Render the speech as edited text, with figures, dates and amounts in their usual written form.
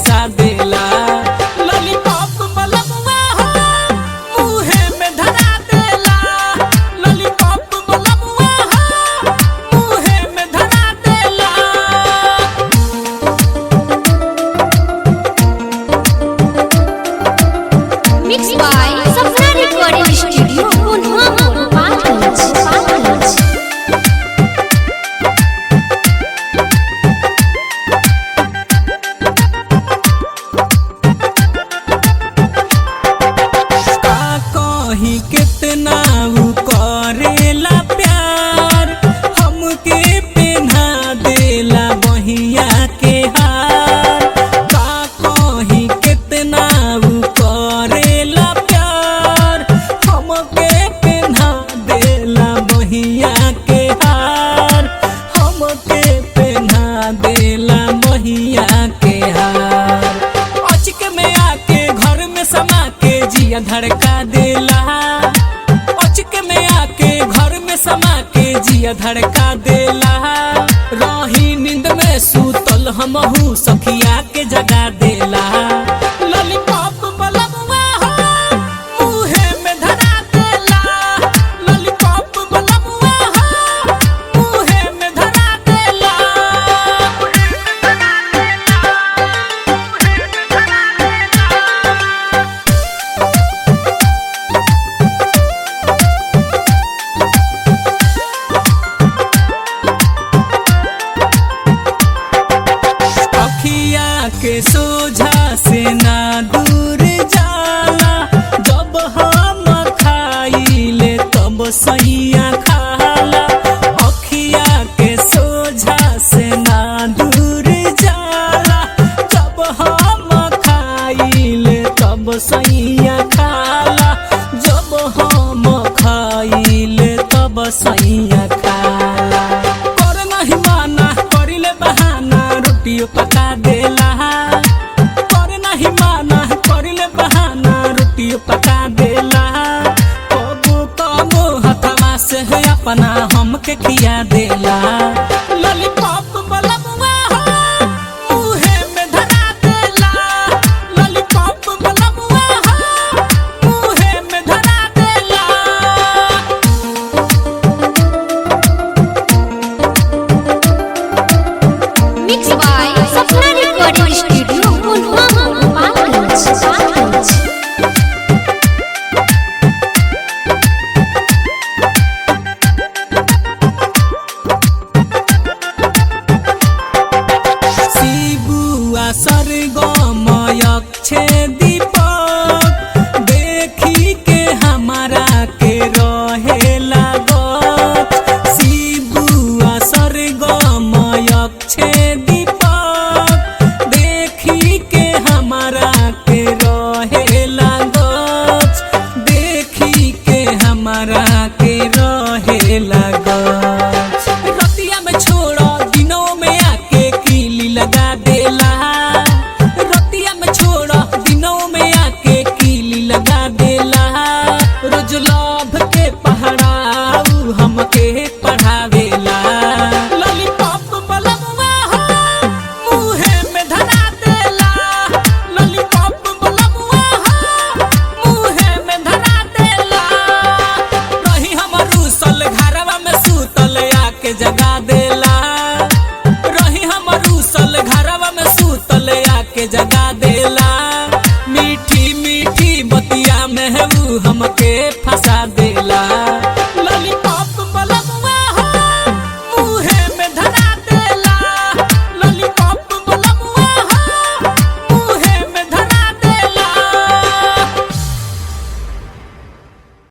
फंसा देला। लॉलीपॉप बलमुआ हो मुहे में धरा देला। लॉलीपॉप बलमुआ हो मुहे में धरा देला। Mix by Sapna recording studio Kolhapur पाटलिंच। कहीं कितना उ करेला प्यार हमके पहना देला बहिया के हार। का कहीं कितना उ करेला प्यार हमके पहना देला बहिया के हार। हमके पहना देला बहिया के हार। अचक में आके घर में समा के जिया धड़का देला। अचक में आके घर में समा के जिया धड़का देला। रही नींद में सूतल हमहू सखिया के जगा देला। लॉलीपॉप बलमुआ हो मुहे में धरा देला। लॉलीपॉप बलमुआ हो मुहे में धरा देला। अखिया के सोझा से ना दूर जाला। जब हम खाइले तब सैया खाला। अखिया के सोझा से ना दूर जाला। जब हम खाइले तब सैया खाला। जब हम खाइले तब सैया खाला। कर नहीं माना करिले बहाना रोटियो पका देला। कर नहीं माना करिले बहाना रोटियो पका देला। कबो कबो हथवा से है अपना हमके खिया देला। लॉलीपॉप बलमुआ हो मुहे में धरा देला। लॉलीपॉप बलमुआ हो मुहे में धरा देला। Mix by Sapna recording studio Kolhapur पाटलिंच। शिबुआ सरगमय छेद